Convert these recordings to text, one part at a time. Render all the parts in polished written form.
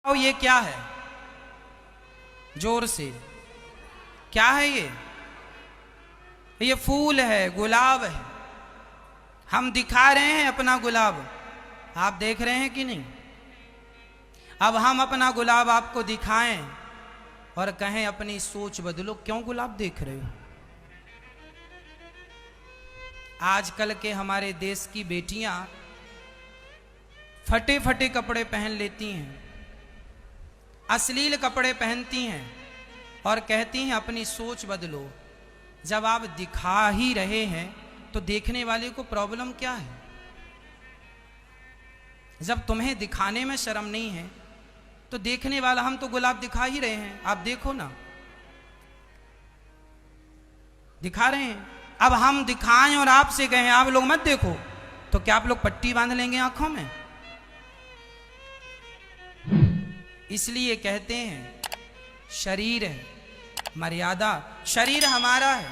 और ये क्या है? जोर से क्या है ये? ये फूल है, गुलाब है। हम दिखा रहे हैं अपना गुलाब, आप देख रहे हैं कि नहीं? अब हम अपना गुलाब आपको दिखाएं और कहें अपनी सोच बदलो, क्यों गुलाब देख रहे हो? आजकल के हमारे देश की बेटियां फटे फटे कपड़े पहन लेती हैं, अश्लील कपड़े पहनती हैं और कहती हैं अपनी सोच बदलो। जब आप दिखा ही रहे हैं तो देखने वाले को प्रॉब्लम क्या है? जब तुम्हें दिखाने में शर्म नहीं है तो देखने वाला, हम तो गुलाब दिखा ही रहे हैं, आप देखो ना, दिखा रहे हैं। अब हम दिखाएं और आपसे कहें आप लोग मत देखो, तो क्या आप लोग पट्टी बांध लेंगे आंखों में? इसलिए कहते हैं शरीर है, मर्यादा। शरीर हमारा है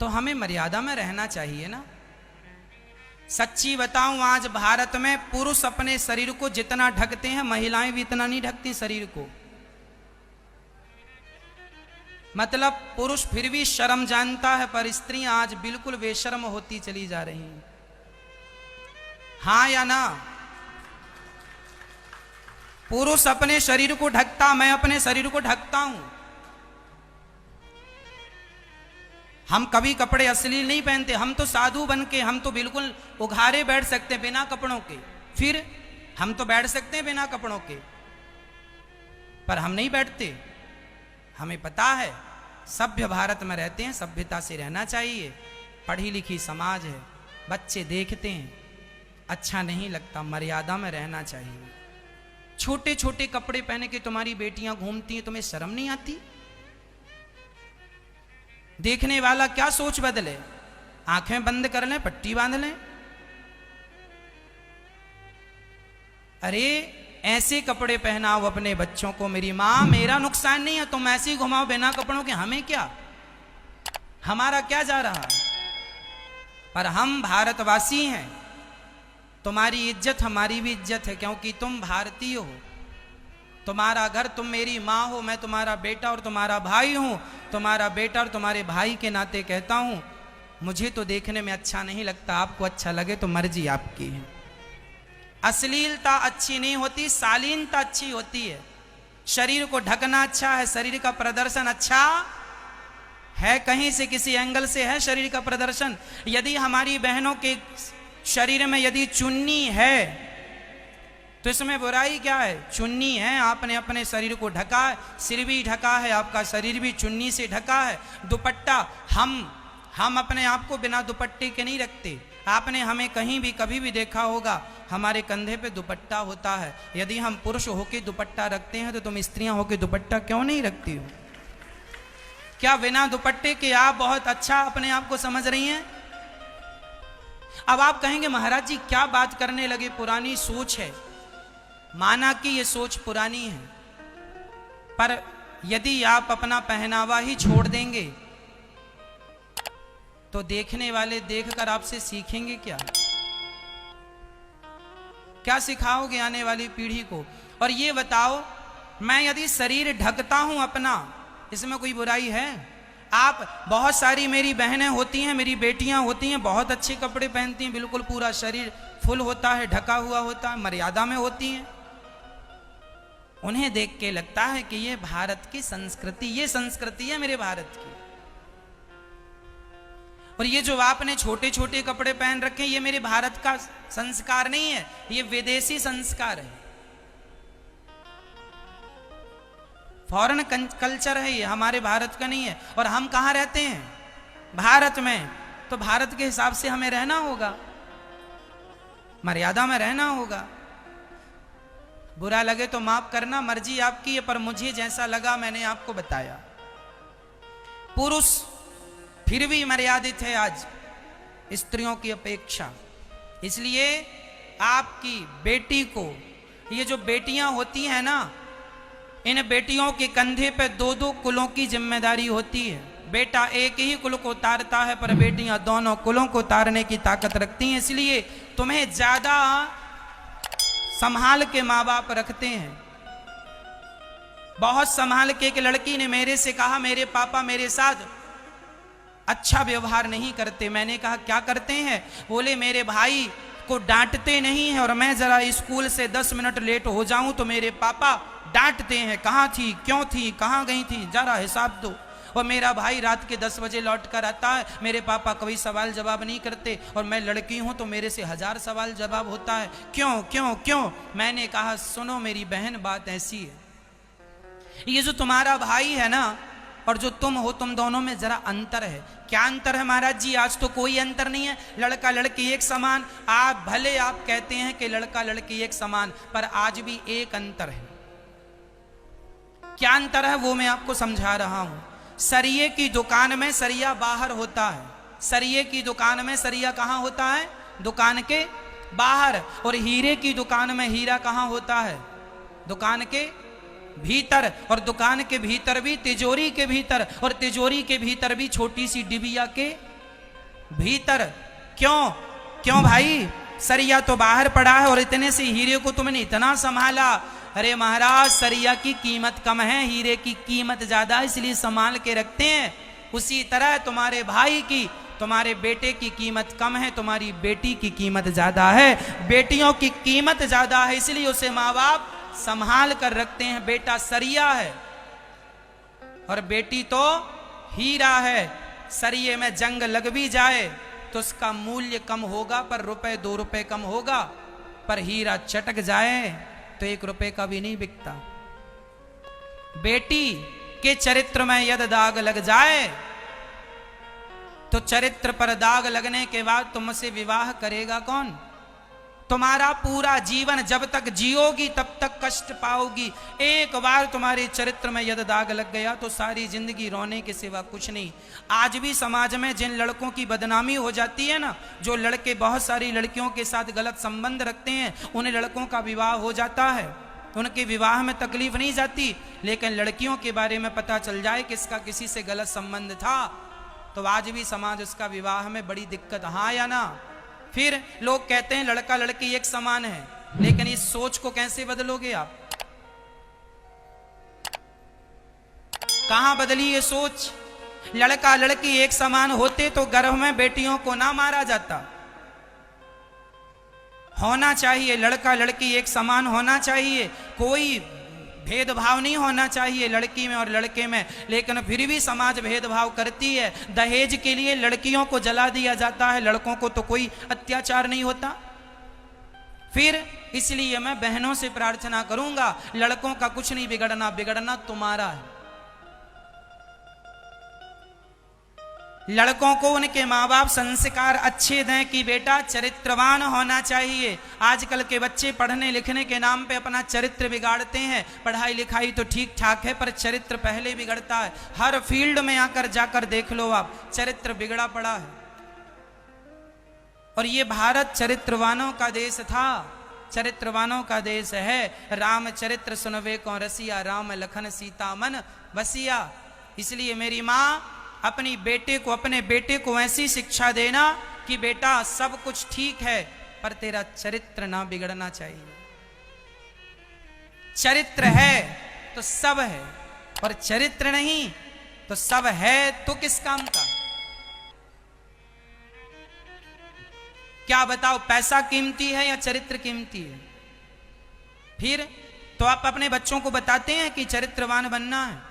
तो हमें मर्यादा में रहना चाहिए ना। सच्ची बताऊं, आज भारत में पुरुष अपने शरीर को जितना ढकते हैं, महिलाएं भी इतना नहीं ढकती शरीर को। मतलब पुरुष फिर भी शर्म जानता है, पर स्त्रियां आज बिल्कुल बेशर्म होती चली जा रही हैं। हाँ या ना? पुरुष अपने शरीर को ढकता, मैं अपने शरीर को ढकता हूं। हम कभी कपड़े अश्लील नहीं पहनते, हम तो साधु बन के, हम तो बिल्कुल उघारे बैठ सकते हैं बिना कपड़ों के। फिर हम तो बैठ सकते हैं बिना कपड़ों के, पर हम नहीं बैठते। हमें पता है सभ्य भारत में रहते हैं, सभ्यता से रहना चाहिए। पढ़ी लिखी समाज है, बच्चे देखते हैं, अच्छा नहीं लगता, मर्यादा में रहना चाहिए। छोटे छोटे कपड़े पहने के तुम्हारी बेटियां घूमती हैं, तुम्हें शर्म नहीं आती? देखने वाला क्या सोच बदले? आंखें बंद कर लें, पट्टी बांध लें। अरे ऐसे कपड़े पहनाओ अपने बच्चों को, मेरी माँ मेरा नुकसान नहीं है, तुम ऐसे ही घुमाओ बिना कपड़ों के, हमें क्या, हमारा क्या जा रहा? पर हम भारतवासी हैं, तुम्हारी इज्जत हमारी भी इज्जत है, क्योंकि तुम भारतीय हो। तुम्हारा घर, तुम मेरी माँ हो, मैं तुम्हारा बेटा और तुम्हारा भाई हूं। तुम्हारा बेटा और तुम्हारे भाई के नाते कहता हूं, मुझे तो देखने में अच्छा नहीं लगता, आपको अच्छा लगे तो मर्जी आपकी है। अश्लीलता अच्छी नहीं होती, शालीनता अच्छी होती है। शरीर को ढकना अच्छा है, शरीर का प्रदर्शन अच्छा है, कहीं से किसी एंगल से है शरीर का प्रदर्शन। यदि हमारी बहनों के शरीर में यदि चुन्नी है तो इसमें बुराई क्या है? चुन्नी है, आपने अपने शरीर को ढका है, सिर भी ढका है, आपका शरीर भी चुन्नी से ढका है। दुपट्टा, हम अपने आप को बिना दुपट्टे के नहीं रखते। आपने हमें कहीं भी कभी भी देखा होगा, हमारे कंधे पे दुपट्टा होता है। यदि हम पुरुष होके दुपट्टा रखते हैं तो तुम स्त्रियां होके दुपट्टा क्यों नहीं रखती हो? क्या बिना दुपट्टे के आप बहुत अच्छा अपने आप को समझ रही हैं? अब आप कहेंगे महाराज जी क्या बात करने लगे, पुरानी सोच है। माना कि ये सोच पुरानी है, पर यदि आप अपना पहनावा ही छोड़ देंगे तो देखने वाले देखकर आपसे सीखेंगे क्या? क्या सिखाओगे आने वाली पीढ़ी को? और ये बताओ, मैं यदि शरीर ढकता हूं अपना, इसमें कोई बुराई है? आप, बहुत सारी मेरी बहनें होती हैं, मेरी बेटियां होती हैं, बहुत अच्छे कपड़े पहनती हैं, बिल्कुल पूरा शरीर फुल होता है, ढका हुआ होता है, मर्यादा में होती हैं। उन्हें देख के लगता है कि ये भारत की संस्कृति, ये संस्कृति है मेरे भारत की। और ये जो आपने छोटे छोटे कपड़े पहन रखे हैं, ये मेरे भारत का संस्कार नहीं है, ये विदेशी संस्कार है, फॉरेन कल्चर है, ये हमारे भारत का नहीं है। और हम कहाँ रहते हैं? भारत में। तो भारत के हिसाब से हमें रहना होगा, मर्यादा में रहना होगा। बुरा लगे तो माफ करना, मर्जी आपकी है, पर मुझे जैसा लगा मैंने आपको बताया। पुरुष फिर भी मर्यादित है आज स्त्रियों की अपेक्षा। इसलिए आपकी बेटी को, ये जो बेटियां होती हैं ना, इन बेटियों के कंधे पे दो दो कुलों की जिम्मेदारी होती है। बेटा एक ही कुल को उतारता है, पर बेटियां दोनों कुलों को उतारने की ताकत रखती हैं। इसलिए तुम्हें ज्यादा संभाल के माँ बाप रखते हैं। बहुत संभाल के एक लड़की ने मेरे से कहा मेरे पापा मेरे साथ अच्छा व्यवहार नहीं करते। मैंने कहा क्या करते हैं? बोले मेरे भाई को डांटते नहीं है और मैं जरा स्कूल से 10 मिनट लेट हो जाऊं तो मेरे पापा डांटते हैं, कहाँ थी, क्यों थी, कहाँ गई थी, जरा हिसाब दो। और मेरा भाई रात के 10 बजे लौट कर आता है, मेरे पापा कोई सवाल जवाब नहीं करते और मैं लड़की हूं तो मेरे से 1000 सवाल जवाब होता है, क्यों क्यों क्यों? मैंने कहा सुनो मेरी बहन, बात ऐसी है, ये जो तुम्हारा भाई है ना और जो तुम हो, तुम दोनों में जरा अंतर है। क्या अंतर है महाराज जी? आज तो कोई अंतर नहीं है, लड़का लड़की एक समान। आप भले आप कहते हैं कि लड़का लड़की एक समान, पर आज भी एक अंतर है। क्या अंतर है वो मैं आपको समझा रहा हूं। सरिये की दुकान में सरिया बाहर होता है, सरिये की दुकान में सरिया कहां होता है? दुकान के बाहर। और हीरे की दुकान में हीरा कहां होता है? दुकान के भीतर। और दुकान के भीतर भी तिजोरी के भीतर, और तिजोरी के भीतर भी छोटी सी डिबिया के भीतर। क्यों क्यों भाई? सरिया तो बाहर पड़ा है और इतने से हीरे को तुमने इतना संभाला। अरे महाराज सरिया की कीमत कम है, हीरे की कीमत ज्यादा, इसलिए संभाल के रखते हैं। उसी तरह तुम्हारे भाई की, तुम्हारे बेटे की कीमत कम है, तुम्हारी बेटी की कीमत ज्यादा है। बेटियों की कीमत ज्यादा है इसलिए उसे माँ बाप संभाल कर रखते हैं। बेटा सरिया है और बेटी तो हीरा है। सरिये में जंग लग भी जाए तो उसका मूल्य कम होगा, पर रुपए 2 रुपए कम होगा। पर हीरा चटक जाए तो 1 रुपए का भी नहीं बिकता। बेटी के चरित्र में यदि दाग लग जाए तो चरित्र पर दाग लगने के बाद तुमसे विवाह करेगा कौन? तुम्हारा पूरा जीवन जब तक जियोगी तब तक कष्ट पाओगी। एक बार तुम्हारे चरित्र में यदि दाग लग गया तो सारी जिंदगी रोने के सिवा कुछ नहीं। आज भी समाज में जिन लड़कों की बदनामी हो जाती है ना, जो लड़के बहुत सारी लड़कियों के साथ गलत संबंध रखते हैं, उन लड़कों का विवाह हो जाता है, उनके विवाह में तकलीफ नहीं जाती। लेकिन लड़कियों के बारे में पता चल जाए कि इसका किसी से गलत संबंध था तो आज भी समाज उसका विवाह में बड़ी दिक्कत, हाँ या ना? फिर लोग कहते हैं लड़का लड़की एक समान है, लेकिन इस सोच को कैसे बदलोगे आप? कहां बदली ये सोच? लड़का लड़की एक समान होते तो गर्भ में बेटियों को ना मारा जाता। होना चाहिए लड़का लड़की एक समान होना चाहिए, कोई भेदभाव नहीं होना चाहिए लड़की में और लड़के में। लेकिन फिर भी समाज भेदभाव करती है। दहेज के लिए लड़कियों को जला दिया जाता है, लड़कों को तो कोई अत्याचार नहीं होता। फिर इसलिए मैं बहनों से प्रार्थना करूंगा, लड़कों का कुछ नहीं बिगड़ना, बिगड़ना तुम्हारा है। लड़कों को उनके माँ बाप संस्कार अच्छे दें कि बेटा चरित्रवान होना चाहिए। आजकल के बच्चे पढ़ने लिखने के नाम पे अपना चरित्र बिगाड़ते हैं। पढ़ाई लिखाई तो ठीक ठाक है पर चरित्र पहले बिगड़ता है। हर फील्ड में आकर जाकर देख लो आप, चरित्र बिगड़ा पड़ा है। और ये भारत चरित्रवानों का देश था, चरित्रवानों का देश है। राम चरित्र सुनवे को रसिया, राम लखन सीता मन बसिया। इसलिए मेरी माँ अपने बेटे को ऐसी शिक्षा देना कि बेटा सब कुछ ठीक है पर तेरा चरित्र ना बिगड़ना चाहिए। चरित्र है तो सब है और चरित्र नहीं तो सब है तो किस काम का? क्या बताओ, पैसा कीमती है या चरित्र कीमती है? फिर तो आप अपने बच्चों को बताते हैं कि चरित्रवान बनना है?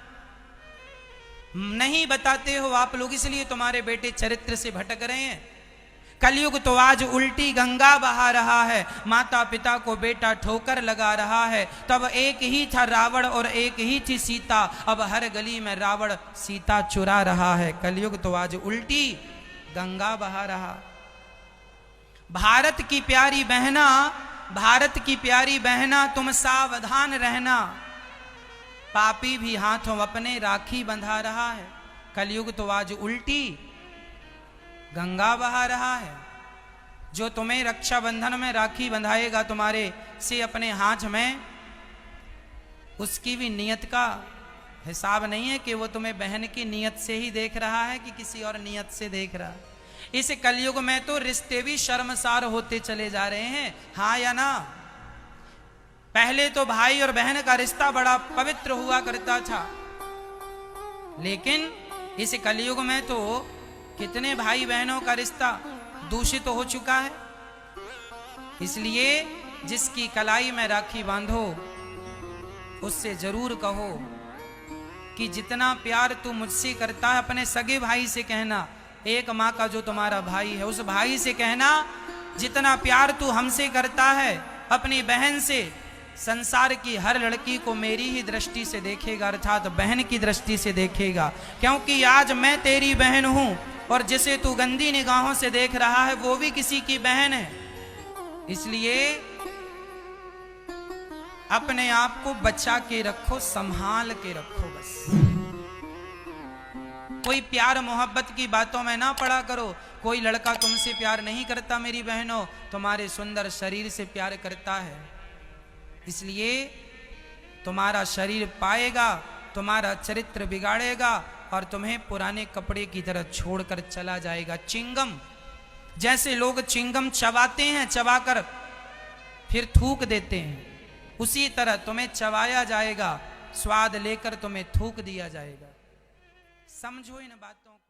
नहीं बताते हो आप लोग, इसलिए तुम्हारे बेटे चरित्र से भटक रहे हैं। कलयुग तो आज उल्टी गंगा बहा रहा है, माता पिता को बेटा ठोकर लगा रहा है। तब एक ही था रावण और एक ही थी सीता, अब हर गली में रावण सीता चुरा रहा है। कलयुग तो आज उल्टी गंगा बहा रहा। भारत की प्यारी बहना, भारत की प्यारी बहना तुम सावधान रहना, पापी भी हाथों अपने राखी बंधा रहा है। कलयुग तो आज उल्टी गंगा बहा रहा है। जो तुम्हें रक्षाबंधन में राखी बंधाएगा तुम्हारे से अपने हाथ में, उसकी भी नियत का हिसाब नहीं है कि वो तुम्हें बहन की नियत से ही देख रहा है कि किसी और नियत से देख रहा है। इस कलयुग में तो रिश्ते भी शर्मसार होते चले जा रहे हैं, हाँ या ना? पहले तो भाई और बहन का रिश्ता बड़ा पवित्र हुआ करता था, लेकिन इस कलयुग में तो कितने भाई बहनों का रिश्ता दूषित हो चुका है। इसलिए जिसकी कलाई में राखी बांधो उससे जरूर कहो कि जितना प्यार तू मुझसे करता है, अपने सगे भाई से कहना, एक माँ का जो तुम्हारा भाई है उस भाई से कहना, जितना प्यार तू हमसे करता है अपनी बहन से, संसार की हर लड़की को मेरी ही दृष्टि से देखेगा, अर्थात बहन की दृष्टि से देखेगा। क्योंकि आज मैं तेरी बहन हूं और जिसे तू गंदी निगाहों से देख रहा है वो भी किसी की बहन है। इसलिए अपने आप को बचा के रखो, संभाल के रखो। बस कोई प्यार मोहब्बत की बातों में ना पड़ा करो। कोई लड़का तुमसे प्यार नहीं करता मेरी बहनों, तुम्हारे सुंदर शरीर से प्यार करता है। इसलिए तुम्हारा शरीर पाएगा, तुम्हारा चरित्र बिगाड़ेगा और तुम्हें पुराने कपड़े की तरह छोड़कर चला जाएगा। चिंगम, जैसे लोग चिंगम चबाते हैं, चबाकर फिर थूक देते हैं, उसी तरह तुम्हें चबाया जाएगा, स्वाद लेकर तुम्हें थूक दिया जाएगा। समझो इन बातों को।